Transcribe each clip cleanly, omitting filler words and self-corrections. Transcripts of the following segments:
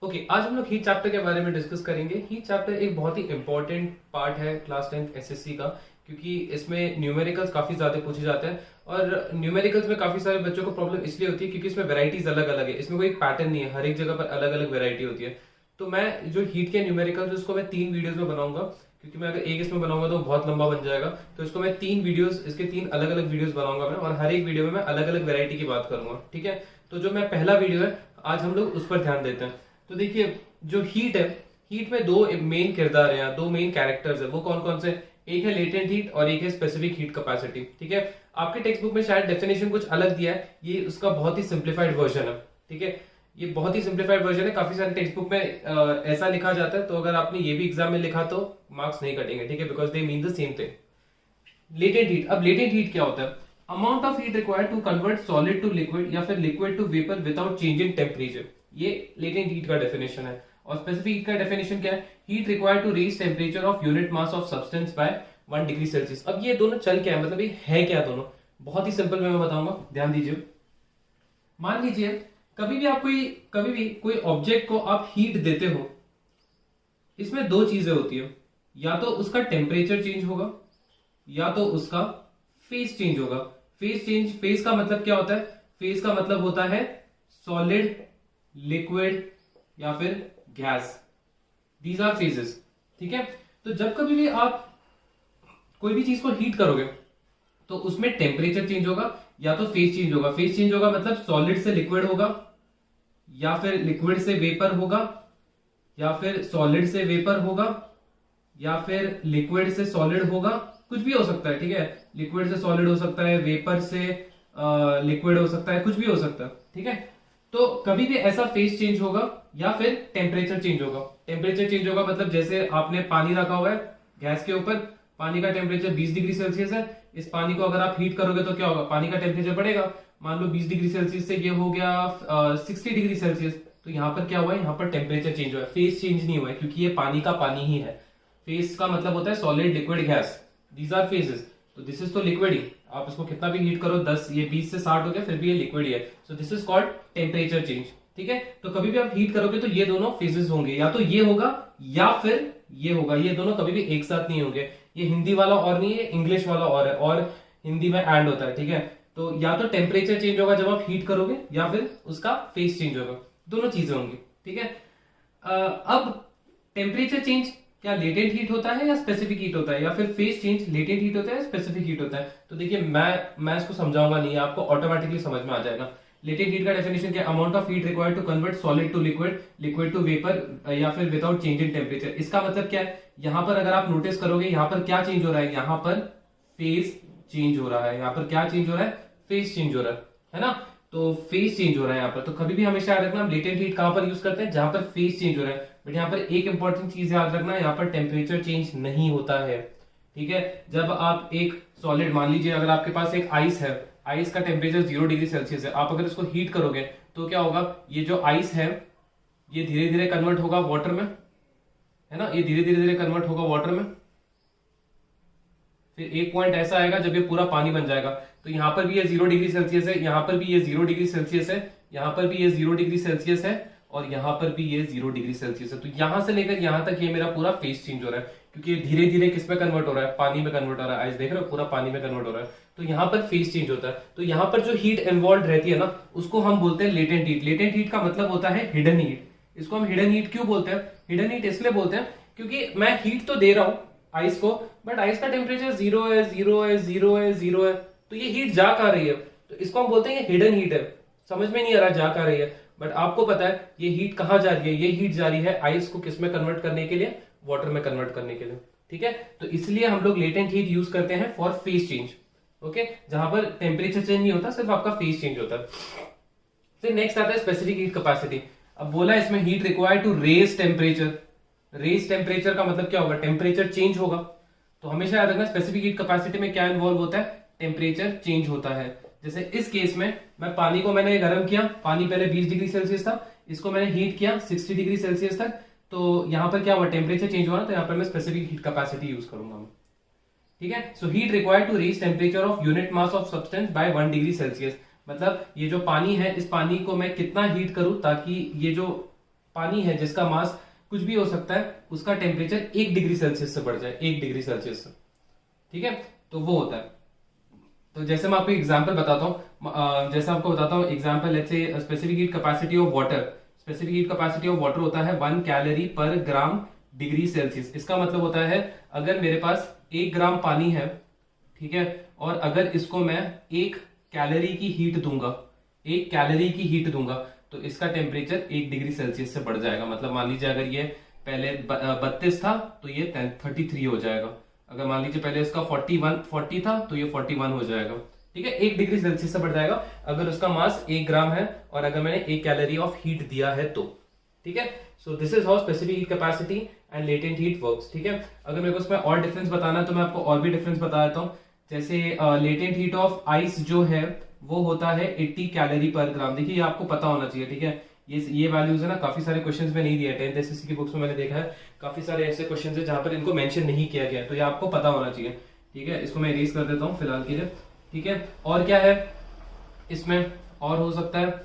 Okay, आज हम लोग हीट चैप्टर के बारे में डिस्कस करेंगे। हीट चैप्टर एक बहुत ही इंपॉर्टेंट पार्ट है क्लास 10th एसएससी का, क्योंकि इसमें न्यूमेरिकल्स काफी ज्यादा पूछे जाते हैं। और न्यूमेरिकल्स में काफी सारे बच्चों को प्रॉब्लम इसलिए होती है क्योंकि इसमें वैरायटीज अलग अलग है, इसमें कोई पैटर्न नहीं है, हर एक जगह पर अलग अलग वैरायटी होती है। तो मैं जो हीट के न्यूमेरिकल्स उसको मैं 3 वीडियोज में बनाऊंगा, क्योंकि मैं अगर एक इसमें बनाऊंगा तो बहुत लंबा बन जाएगा। तो इसको मैं 3 वीडियोस, इसके 3 अलग अलग वीडियोस बनाऊंगा मैं, और हर एक वीडियो में मैं अलग अलग वैरायटी की बात करूंगा। ठीक है, तो जो मैं पहला वीडियो है आज हम लोग उस पर ध्यान देते हैं। तो देखिए, जो हीट है, हीट में दो मेन किरदार हैं, दो मेन कैरेक्टर्स है। वो कौन कौन से? एक है लेटेंट हीट और एक है स्पेसिफिक हीट कैपेसिटी। ठीक है, आपके टेक्स्ट बुक में शायद डेफिनेशन कुछ अलग दिया है, ये उसका बहुत ही सिंप्लीफाइड वर्जन है। ठीक है, ये बहुत ही सिंप्लीफाइड वर्जन है। काफी सारे टेक्स्ट बुक में ऐसा लिखा जाता है, तो अगर आपने ये भी एग्जाम में लिखा तो मार्क्स नहीं कटेंगे। ठीक है, because they mean the same thing. Latent heat, अब लेटेंट हीट क्या होता है? Amount of heat required to convert solid to liquid या फिर liquid to vapour without change in temperature, ये लेटेंट हीट का डेफिनेशन है। और स्पेसिफिक हीट का डेफिनेशन क्या है? Heat required to raise temperature of unit mass of substance by 1 degree Celsius. अब ये दोनों चल क्या है, मतलब ये है क्या दोनों? बहुत ही सिंपल मैं बताऊंगा, ध्यान दीजिए। मान लीजिए कभी भी कोई ऑब्जेक्ट को आप हीट देते हो, इसमें दो चीजें होती है, या तो उसका टेम्परेचर चेंज होगा या तो उसका फेज चेंज होगा। फेज का मतलब क्या होता है? फेज का मतलब होता है सॉलिड, लिक्विड या फिर गैस। These are phases. ठीक है, तो जब कभी भी आप कोई भी चीज को हीट करोगे तो उसमें टेम्परेचर चेंज होगा या तो फेज चेंज होगा। फेज चेंज होगा मतलब सॉलिड से लिक्विड होगा, या फिर लिक्विड से वेपर होगा, या फिर सॉलिड से वेपर होगा, या फिर लिक्विड से सॉलिड होगा। कुछ भी हो सकता है। ठीक है, लिक्विड से सॉलिड हो सकता है, वेपर से लिक्विड हो सकता है, कुछ भी हो सकता है। ठीक है, तो कभी भी ऐसा फेज चेंज होगा या फिर टेम्परेचर चेंज होगा। टेम्परेचर चेंज होगा मतलब जैसे आपने पानी रखा हुआ है गैस के ऊपर, पानी का टेम्परेचर 20 डिग्री सेल्सियस है। इस पानी को अगर आप हीट करोगे तो क्या होगा? पानी का टेम्परेचर बढ़ेगा। मान लो 20 डिग्री सेल्सियस से ये हो गया 60 डिग्री सेल्सियस, तो यहाँ पर क्या हुआ है? यहाँ पर टेम्परेचर चेंज हुआ है, फेज चेंज नहीं हुआ है, क्योंकि ये पानी का पानी ही है। फेज का मतलब होता है solid, liquid, gas. These are phases. तो दिस इज तो लिक्विड ही, आप इसको कितना भी हीट करो, 10 ये 20 से 60 हो गया, फिर भी ये लिक्विड ही है। So this is called temperature change. ठीक है, तो कभी भी आप हीट करोगे तो ये दोनों फेजेस होंगे, या तो ये होगा या फिर ये होगा। ये दोनों कभी भी एक साथ नहीं होंगे। ये हिंदी वाला और नहीं है, इंग्लिश वाला और है, और हिंदी में एंड होता है। ठीक है, तो या तो टेम्परेचर चेंज होगा जब आप हीट करोगे, या फिर उसका फेज चेंज होगा। दोनों चीजें होंगी। ठीक है, अब टेम्परेचर चेंज क्या लेटेंट हीट होता है या स्पेसिफिक हीट होता है, या फिर फेज चेंज लेटेंट हीट होता है या स्पेसिफिक हीट होता है? तो देखिए, मैं इसको समझाऊंगा नहीं, आपको ऑटोमेटिकली समझ में आ जाएगा। लेटेंट हीट का डेफिनेशन क्या? Amount of heat required to convert solid to liquid, liquid to vapour, या फिर विदाउट चेंज इन टेम्परेचर। इसका मतलब क्या है? यहां पर अगर आप नोटिस करोगे, यहां पर क्या चेंज हो रहा है? यहां पर फेज चेंज हो रहा है। यहां पर क्या चेंज हो रहा है? फेज चेंज हो रहा है ना? तो फेज चेंज हो रहा है यहाँ पर। तो कभी भी हमेशा याद रखना, हम लेटेंट हीट कहां पर यूज करते हैं? जहां पर फेज चेंज हो रहा है। बट यहाँ पर एक इंपॉर्टेंट चीज याद रखना, यहाँ पर टेम्परेचर चेंज नहीं होता है। ठीक है, जब आप एक सॉलिड, मान लीजिए अगर आपके पास एक आइस है, आइस का टेम्परेचर 0 डिग्री सेल्सियस है, आप अगर इसको हीट करोगे तो क्या होगा? ये जो आइस है ये धीरे धीरे कन्वर्ट होगा वाटर में, है ना? ये धीरे धीरे कन्वर्ट होगा वाटर में। फिर एक पॉइंट ऐसा आएगा जब ये पूरा पानी बन जाएगा। तो यहां पर भी ये 0 डिग्री सेल्सियस है, यहां पर भी ये 0 डिग्री सेल्सियस है, यहां पर भी ये 0 डिग्री सेल्सियस है, और यहां पर भी ये 0 डिग्री सेल्सियस है। तो यहां से लेकर यहां तक ये मेरा पूरा फेज चेंज हो रहा है, क्योंकि ये धीरे धीरे किस में कन्वर्ट हो रहा है? पानी में कन्वर्ट हो रहा है। आइस देख रहे हो, पूरा पानी में कन्वर्ट हो रहा है। तो यहाँ पर फेज चेंज होता है। तो यहाँ पर जो हीट इन्वॉल्व रहती है ना, उसको हम बोलते हैं लेटेंट हीट। लेटेंट हीट का मतलब होता है हिडन हीट। इसको हम हिडन हीट क्यों बोलते हैं? हिडन हीट इसलिए बोलते हैं क्योंकि मैं हीट तो दे रहा हूं आइस को, बट आइस का टेम्परेचर 0 है, 0 है, 0 है, 0 है, तो ये हीट जा कहां रही है? तो इसको हम बोलते हैं ये हिडन हीट है। समझ में नहीं आ रहा जा कहां रही है, बट आपको पता है ये हीट कहां जा रही है? ये हीट जा रही है आइस को किस में कन्वर्ट करने के लिए? वाटर में कन्वर्ट करने के लिए। ठीक है, तो इसलिए हम लोग लेटेंट हीट यूज करते हैं फॉर फेज चेंज। ओके, जहां पर टेम्परेचर चेंज नहीं होता, सिर्फ आपका फेज चेंज होता है। फिर नेक्स्ट आता है स्पेसिफिक हीट कैपेसिटी। अब बोला इसमें heat required to raise temperature. Raise temperature का मतलब क्या होगा? टेम्परेचर चेंज होगा। तो हमेशा याद रखना, स्पेसिफिक हीट कैपेसिटी में क्या इन्वॉल्व होता है? टेम्परेचर चेंज होता है। जैसे इस केस में मैं पानी को मैंने गर्म किया, पानी पहले 20 डिग्री सेल्सियस था, इसको मैंने हीट किया 60 डिग्री सेल्सियस तक, तो यहां पर क्या हुआ? टेम्परेचर चेंज हुआ ना, तो यहां पर मैं स्पेसिफिक हीट कैपेसिटी यूज करूंगा मैं। ठीक है, so heat required to raise temperature of unit mass of substance by 1 degree Celsius. मतलब ये जो पानी है, इस पानी को मैं कितना हीट करूं ताकि ये जो पानी है जिसका मास कुछ भी हो सकता है, उसका टेम्परेचर 1 डिग्री सेल्सियस से बढ़ जाए, 1 डिग्री सेल्सियस से, ठीक है, तो वो होता है। तो जैसे मैं आपको एग्जांपल बताता हूँ, जैसे आपको बताता हूँ example, let's say specific heat capacity of water, specific heat capacity of water होता है 1 calorie per gram degree Celsius. इसका मतलब होता है अगर मेरे पास 1 ग्राम पानी है, ठीक है, और अगर इसको मैं 1 कैलोरी की हीट दूंगा, 1 कैलोरी की हीट दूंगा, तो इसका टेम्परेचर 1 डिग्री सेल्सियस से बढ़ जाएगा। मतलब मान लीजिए अगर ये पहले 32 था तो ये 33 हो जाएगा। अगर मान लीजिए पहले इसका 40 था तो ये 41 हो जाएगा, ठीक है, 1 डिग्री सेल्सियस से बढ़ जाएगा अगर उसका मास 1 ग्राम है और अगर मैंने 1 कैलोरी ऑफ हीट दिया है तो, ठीक है। So this is how specific heat capacity and latent heat works, ठीक है। अगर मेरे को इसमें और डिफरेंस बताना है तो मैं आपको और भी डिफरेंस बता देता हूँ। जैसे लेटेंट हीट ऑफ आइस जो है वो होता है 80 कैलोरी पर ग्राम। देखिए ये आपको पता होना चाहिए, ठीक है, ये वैल्यूज है ना, काफी सारे क्वेश्चंस में नहीं दिया है, 10th एसएससी की बुक्स में मैंने देखा है काफी सारे ऐसे क्वेश्चंस है जहां पर इनको मेंशन नहीं किया गया है, तो ये आपको पता होना चाहिए, ठीक है। इसको मैं इरेज कर देता हूँ फिलहाल के लिए, ठीक है। और क्या है इसमें और हो सकता है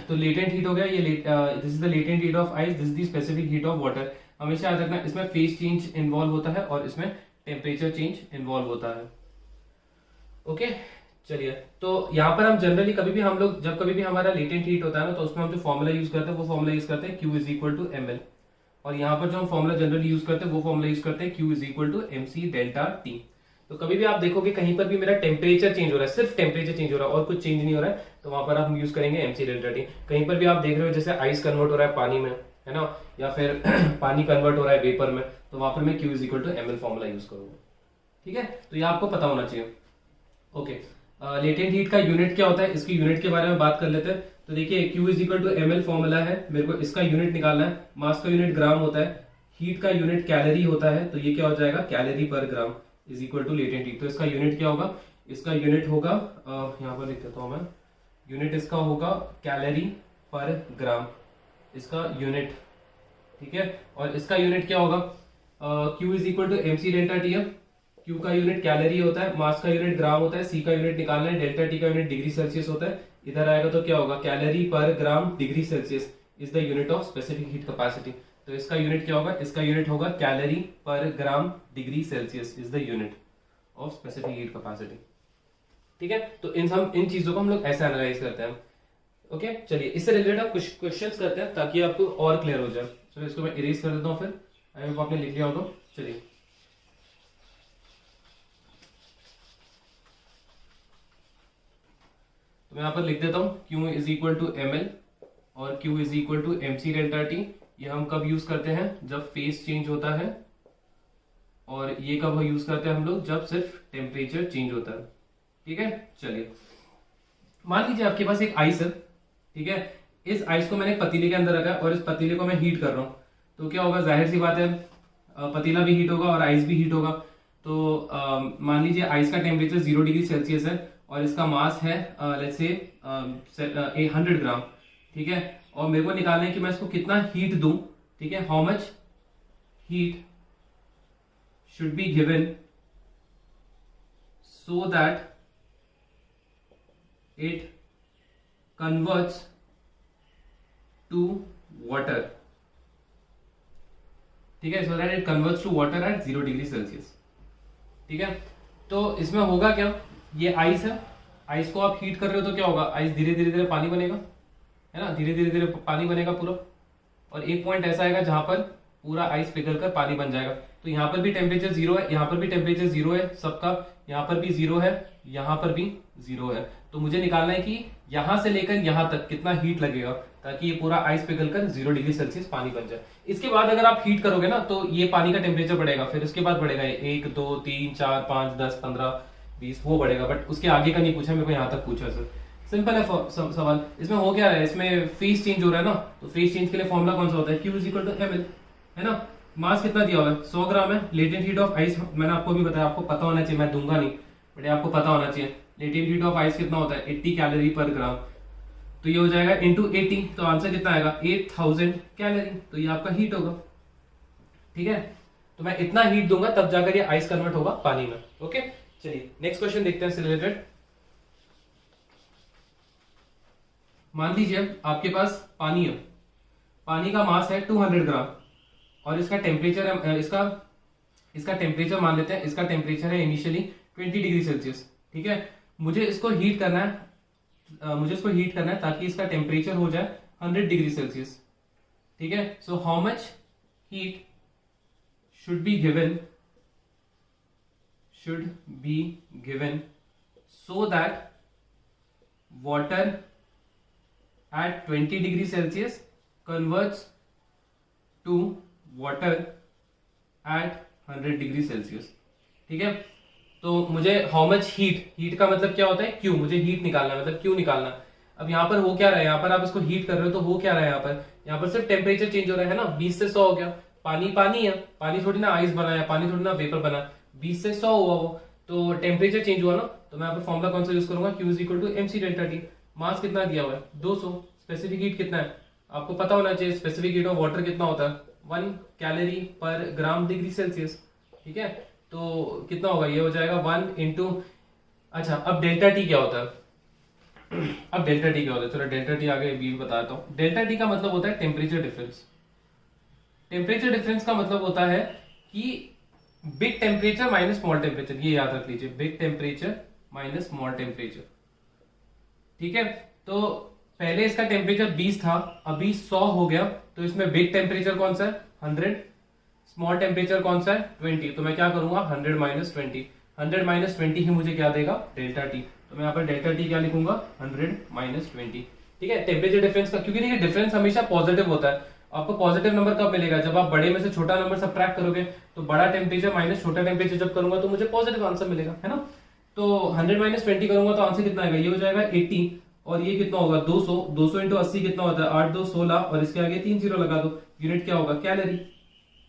तो लेटेंट हीट हो गया, ये this is the latent heat of ice, this is the specific heat of water. हमेशा याद रखना इसमें फेज चेंज इन्वॉल्व होता है और इसमें टेम्परेचर चेंज इन्वॉल्व होता है, ओके। चलिए, तो यहाँ पर हम जनरली कभी भी हम लोग जब कभी भी हमारा लेटेंट हीट होता है ना, तो उसमें हम जो फॉर्मूला यूज करते हैं वो फॉर्मूला यूज करते हैं Q is equal to ml, और यहाँ पर जो हम फॉर्मूला जनरली यूज करते हैं वो फॉर्मूला यूज करते हैं Q is equal to mc delta T। तो कभी भी आप देखोगे कहीं पर भी मेरा टेम्परेचर चेंज हो रहा है, सिर्फ टेम्परेचर चेंज हो रहा है और कुछ चेंज नहीं हो रहा है, तो वहां पर हम यूज करेंगे mc डेल्टा T। कहीं पर भी आप देख रहे हो जैसे आइस कन्वर्ट हो रहा है पानी में, है ना, या फिर पानी कन्वर्ट हो रहा है वेपर में, तो वहां पर मैं Q is equal to ml formula use करूंगा, ठीक है। तो ये आपको पता होना चाहिए, ओके। लेटेंट हीट का यूनिट क्या होता है, इसकी यूनिट के बारे में बात कर लेते हैं। तो देखिए Q is equal to ml formula है, मेरे को इसका यूनिट निकालना है। मास का यूनिट ग्राम होता है, हीट का यूनिट कैलोरी होता है, तो ये क्या हो जाएगा calorie per gram is equal to latent heat. तो इसका यूनिट क्या होगा, इसका यूनिट होगा यहाँ पर लिख देता हूं मैं, यूनिट इसका होगा कैलोरी पर ग्राम, इसका यूनिट, ठीक है। और इसका यूनिट क्या होगा, Q is equal to mc delta T है। Q का यूनिट कैलोरी होता है, मास का यूनिट ग्राम होता है, C का यूनिट निकालना है, डेल्टा T का यूनिट डिग्री सेल्सियस होता है। इधर आएगा तो क्या होगा calorie per gram degree Celsius is the unit of specific heat capacity. तो इसका यूनिट क्या होगा, इसका यूनिट होगा calorie per gram degree Celsius is the unit of specific heat capacity, ठीक है। तो इन चीजों को हम लोग ऐसे एनालाइज करते हैं, ओके। चलिए इससे रिलेटेड आप कुछ क्वेश्चंस करते हैं ताकि आपको और क्लियर हो जाए। चलो इसको मैं इरेज कर देता हूँ, फिर आई होप आपने लिख लिया होगा। चलिए तो मैं यहाँ पर लिख देता हूँ Q is equal to ml और Q is equal to mc delta T। ये हम कब यूज करते हैं, जब फेज चेंज होता है, और ये कब यूज करते हैं हम लोग, जब सिर्फ टेम्परेचर चेंज होता है, ठीक है। चलिए मान लीजिए आपके पास एक आइस है, ठीक है, इस आइस को मैंने पतीले के अंदर रखा है और इस पतीले को मैं हीट कर रहा हूं, तो क्या होगा, जाहिर सी बात है पतीला भी हीट होगा और आइस भी हीट होगा। तो मान लीजिए आइस का टेम्परेचर 0 डिग्री सेल्सियस है और इसका मास है लेट्स से 100 ग्राम, ठीक है, और मेरे को निकालना है कि मैं इसको कितना हीट दूं, ठीक है, how much heat should be given so that it converts to water, ठीक है, so that it converts to water at 0 degree Celsius, ठीक है। तो इसमें होगा क्या, ये आइस है, आइस को आप हीट कर रहे हो तो क्या होगा, आइस धीरे धीरे धीरे पानी बनेगा, है ना, धीरे धीरे धीरे पानी बनेगा पूरा, और एक पॉइंट ऐसा आएगा जहां पर पूरा आइस पिघल कर पानी बन जाएगा। तो यहाँ पर भी टेम्परेचर 0 है, यहाँ पर भी टेम्परेचर 0 है सबका, यहाँ पर भी 0 है, यहाँ पर भी 0 है। तो मुझे निकालना है कि यहां से लेकर यहां तक कितना हीट लगेगा ताकि ये पूरा आइस पिघल कर 0 डिग्री सेल्सियस पानी बन जाए। इसके बाद अगर आप हीट करोगे ना तो ये पानी का टेम्परेचर बढ़ेगा, फिर उसके बाद बढ़ेगा 1 2 3 4 5 10 15 20 वो बढ़ेगा, बट उसके आगे का नहीं पूछा, मेरे को यहाँ तक पूछा सर। सिंपल है सवाल। इसमें हो क्या रहा है, इसमें फेज चेंज हो रहा है ना, तो फेज चेंज के लिए फॉर्मुला कौन सा होता है, Q is equal to ml, है ना। मास कितना दिया हुआ है, 100 ग्राम है। लेटेंट हीट ऑफ आइस मैंने आपको भी बताया, आपको पता होना चाहिए, मैं दूंगा नहीं, बट आपको पता होना चाहिए। लेटेंट हीट ऑफ आइस कितना होता है, 80 कैलोरी पर ग्राम, तो ये हो जाएगा इंटू 80, तो आंसर कितना आएगा 8000 कैलोरी, तो ये आपका हीट होगा, ठीक है। तो मैं इतना हीट दूंगा तब जाकर ये आइस कन्वर्ट होगा पानी में, ओके। चलिए नेक्स्ट क्वेश्चन देखते हैं इससे रिलेटेड। मान लीजिए आपके पास पानी है पानी का मास है 200 ग्राम और इसका टेम्परेचर है इसका टेम्परेचर मान लेते हैं, इसका टेम्परेचर है इनिशियली 20 डिग्री सेल्सियस। ठीक है, मुझे इसको हीट करना है ताकि इसका टेम्परेचर हो जाए 100 डिग्री सेल्सियस। ठीक है, so how much heat should be given so that water at 20 degree Celsius converts to water at 100 degree Celsius. ठीक है, तो मुझे हाउ मच हीट का मतलब क्या होता है, क्यू, मुझे हीट निकालना है, मतलब क्यू निकालना। अब यहाँ पर हो क्या रहा है, यहाँ पर आप इसको हीट कर रहे हो तो हो क्या रहा है, यहाँ पर सिर्फ टेम्परेचर चेंज हो रहा है ना, 20 से 100 हो गया। पानी है, पानी थोड़ी ना आइस बना है, पानी थोड़ी ना वेपर बना, 20 से 100 हुआ वो, तो टेम्परेचर चेंज हुआ ना। तो मैं यहाँ पर फॉर्मुला कौन सा यूज करूंगा, Q is equal to MC delta T. Mass कितना दिया हुआ है 200, स्पेसिफिक हीट कितना है आपको पता होना चाहिए, स्पेसिफिक हीट ऑफ वाटर कितना होता है 1 calorie per gram degree Celsius. ठीक है, तो कितना होगा, ये हो जाएगा 1 इंटू, अच्छा अब डेल्टा टी क्या होता है, चलो डेल्टा टी आगे भी बताता हूँ। डेल्टा टी का मतलब होता है टेम्परेचर डिफरेंस। टेम्परेचर डिफरेंस का मतलब होता है कि big temperature minus small temperature, ये याद रख लीजिए, big temperature minus small temperature. ठीक है, तो पहले इसका टेम्परेचर 20 था, अभी 100 हो गया, तो इसमें बिग टेम्परेचर कौन सा है 100, स्मॉल टेम्परेचर कौन सा है 20। तो मैं क्या करूंगा 100 माइनस 20, 100 माइनस 20 ही मुझे क्या देगा डेल्टा टी। तो मैं यहाँ पर डेल्टा टी क्या लिखूंगा 100 माइनस 20। ठीक है, टेम्परेचर डिफरेंस का, क्योंकि देखिए डिफरेंस हमेशा पॉजिटिव होता है। आपको पॉजिटिव नंबर कब मिलेगा, जब आप बड़े में से छोटा नंबर सब्ट्रैक्ट करोगे, तो बड़ा टेम्परेचर माइनस छोटा टेम्परेचर जब करूंगा तो मुझे पॉजिटिव आंसर मिलेगा, है ना। तो 100 माइनस 20 करूंगा तो आंसर कितना आएगा, ये हो जाएगा 80, और ये कितना होगा 200, 200 इंटू 80 कितना होता है 8 2 16, और इसके आगे 3 जीरो लगा दो, यूनिट क्या होगा कैलोरी।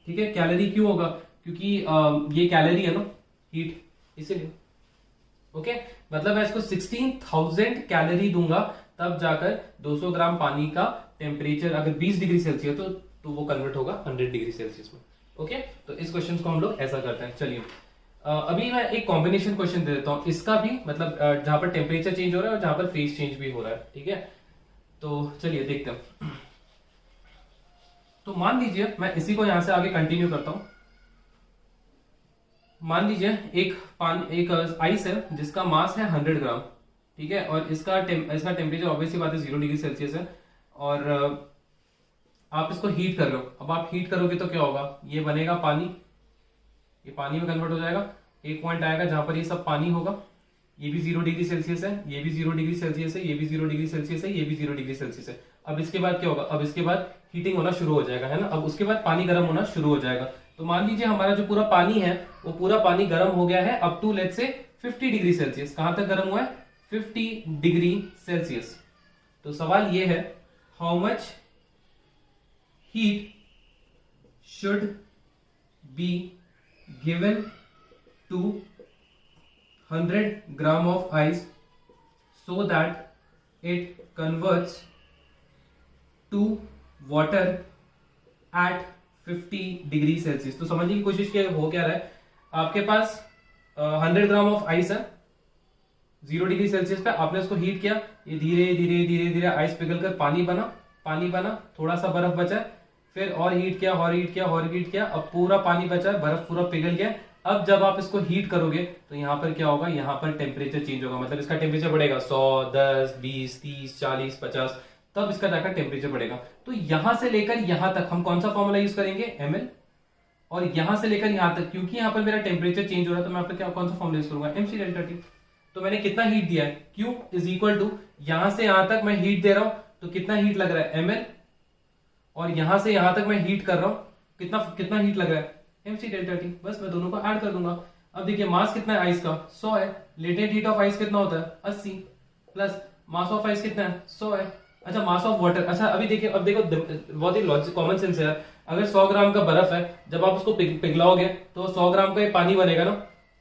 ठीक है, कैलोरी क्यों होगा, क्योंकि ये कैलोरी है ना हीट, इसीलिए। ओके, मतलब मैं इसको 16,000 कैलोरी दूंगा तब जाकर 200 ग्राम पानी का टेम्परेचर अगर 20 डिग्री सेल्सियस तो वो कन्वर्ट होगा 100 डिग्री सेल्सियस में। ओके, तो इस क्वेश्चन को हम लोग ऐसा करते हैं। चलिए अभी मैं एक कॉम्बिनेशन क्वेश्चन दे देता हूं, इसका भी मतलब जहां पर टेम्परेचर चेंज हो रहा है और जहां पर फेज चेंज भी हो रहा है। ठीक है, तो चलिए देखते हैं। तो मान लीजिए मैं इसी को यहां से आगे कंटिन्यू करता हूं। मान लीजिए एक आइस है जिसका मास है 100 ग्राम। ठीक है, और इसका टेम्परेचर ऑब्वियसली बात है 0 डिग्री सेल्सियस है, और आप इसको हीट कर रहे हो। अब आप हीट करोगे तो क्या होगा, ये बनेगा पानी, ये पानी में कन्वर्ट हो जाएगा। एक पॉइंट आएगा जहां पर ये सब पानी होगा, ये भी 0 डिग्री सेल्सियस है, ये भी 0 डिग्री सेल्सियस है, ये भी 0 डिग्री सेल्सियस है, ये भी 0 डिग्री सेल्सियस है। अब इसके बाद क्या होगा, अब इसके बाद हीटिंग होना शुरू हो जाएगा, है ना। अब उसके बाद पानी गर्म होना शुरू हो जाएगा। तो मान लीजिए हमारा जो पूरा पानी है वो पूरा पानी गर्म हो गया है up to let's say 50 degree Celsius. कहां तक गर्म हुआ है 50 डिग्री सेल्सियस। तो सवाल ये है how much heat should be given to 100 gram of ice so that it converts to water at 50 degree Celsius. तो समझने की कोशिश किया हो क्या रहा है, आपके पास 100 ग्राम ऑफ आइस है 0 डिग्री सेल्सियस पे, आपने उसको हीट किया, ये धीरे धीरे धीरे धीरे आइस पिघलकर पानी बना, थोड़ा सा बर्फ बचा, फिर और हीट किया, अब पूरा पानी बचा, बर्फ पूरा पिघल गया। अब जब आप इसको हीट करोगे तो यहाँ पर क्या होगा, यहाँ पर टेम्परेचर चेंज होगा, मतलब इसका टेम्परेचर बढ़ेगा 100 10 20 30 40 50, तब इसका जाकर टेम्परेचर बढ़ेगा। तो यहां से लेकर यहां तक हम कौन सा फॉर्मूला यूज करेंगे ml, और यहां से लेकर यहां तक क्योंकि यहां पर मेरा टेम्परेचर चेंज हो रहा है तो मैं यहाँ पर क्या कौन सा फॉर्मूला यूज करूंगा mc डेल्टा टी। तो मैंने कितना हीट दिया है Q इज इक्वल टू, यहां से यहां तक मैं हीट दे रहा हूं तो कितना हीट लग रहा है ml, और यहां से यहां तक मैं हीट कर रहा हूं कितना हीट लग रहा है mc डेल्टा टी। बस मैं दोनों को ऐड कर दूंगा। अब देखिए मास कितना है आइस का 100 है, लेटेंट हीट ऑफ आइस कितना होता है 80, प्लस मास ऑफ आइस कितना है 100 है। अच्छा मास ऑफ वाटर, अच्छा अभी देखिए, अब देखो बहुत ही लॉजिक कॉमन सेंस है, अगर 100 ग्राम का बर्फ है, जब आप उसको पिघलाओगे तो 100 ग्राम का पानी बनेगा ना,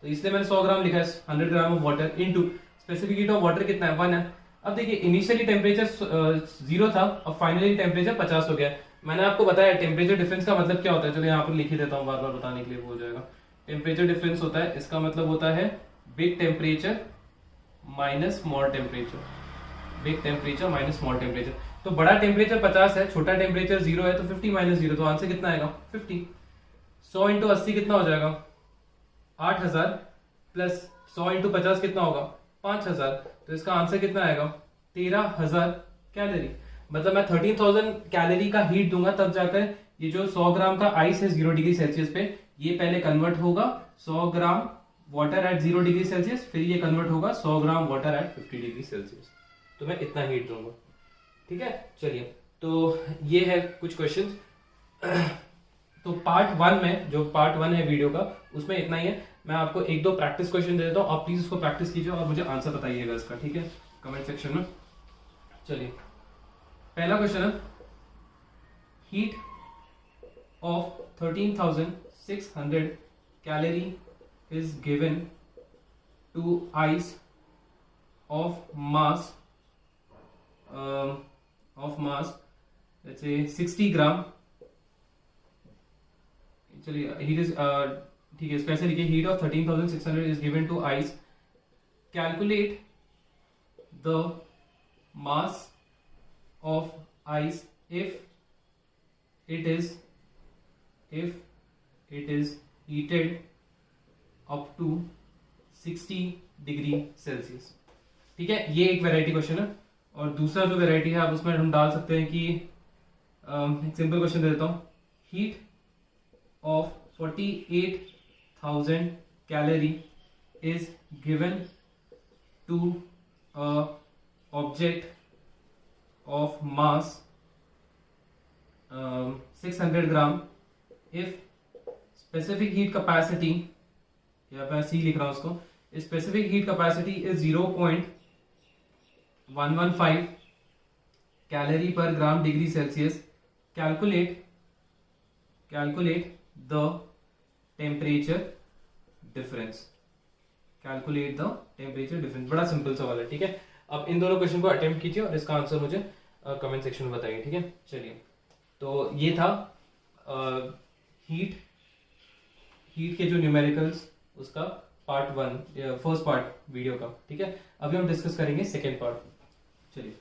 तो इसलिए मैंने 100 ग्राम लिखा है 100 gram of water into specific heat of water कितना है 1 है। अब देखिए इनिशियली टेम्परेचर 0 था, अब फाइनली टेम्परेचर 50 हो गया। मैंने आपको बताया टेम्परेचर डिफरेंस का मतलब क्या होता है, चलो यहाँ पर लिख ही देता हूँ, बार बार बताने के लिए हो जाएगा। टेम्परेचर डिफरेंस होता है, इसका मतलब होता है big temperature minus small temperature, big temperature minus small temperature. तो बड़ा टेम्परेचर 50 है, छोटा टेम्परेचर 0 है, तो 50 माइनस 0, तो आंसर कितना आएगा 50। 100 इंटू 80 कितना हो जाएगा 8000, प्लस 100 इंटू 50 कितना होगा 5000, तो इसका आंसर कितना आएगा 13000 कैलोरी। मतलब मैं 13000 कैलोरी का हीट दूंगा तब जाकर ये जो 100 ग्राम का आइस है 0 डिग्री सेल्सियस पे, ये पहले कन्वर्ट होगा 100 gram water at 0 degree Celsius, फिर ये कन्वर्ट होगा 100 gram water at 50 degree Celsius. तो मैं इतना हीट दूंगा। ठीक है, चलिए, तो ये है कुछ क्वेश्चंस। तो पार्ट 1 में, जो पार्ट 1 है वीडियो का, उसमें इतना ही है। मैं आपको एक दो प्रैक्टिस क्वेश्चन दे देता हूँ, आप प्लीज उसको प्रैक्टिस कीजिए और मुझे आंसर बताइएगा इसका, ठीक है, कमेंट सेक्शन में। चलिए, पहला क्वेश्चन है, heat of 13,600 calorie is given to ice of mass let's say 60 ग्राम। चलिए, हीट इज ठीक है, इसको ऐसे लिखिए, heat of 13,600 is given to ice, calculate the mass of ice if it is heated up to 60 degree Celsius. ठीक है, ये एक वैरायटी क्वेश्चन है। और दूसरा जो वैरायटी है, आप उसमें हम डाल सकते हैं कि एक सिंपल क्वेश्चन दे देता हूं, heat of 48,000 calorie is given to object of mass 600 gram if specific heat capacity, या मैं सी लिख रहा हूं उसको, specific heat capacity is 0.115 calorie per gram degree Celsius. Calculate the temperature difference. Calculate the temperature difference. बड़ा simple सवाल है, ठीक है। अब इन दोनों क्वेश्चन को अटेम्प्ट कीजिए और इसका आंसर मुझे कमेंट सेक्शन में बताइए, ठीक है। चलिए, तो ये था हीट के जो न्यूमेरिकल्स, उसका पार्ट 1 फर्स्ट पार्ट वीडियो का, ठीक है। अभी हम डिस्कस करेंगे सेकेंड पार्ट। चलिए।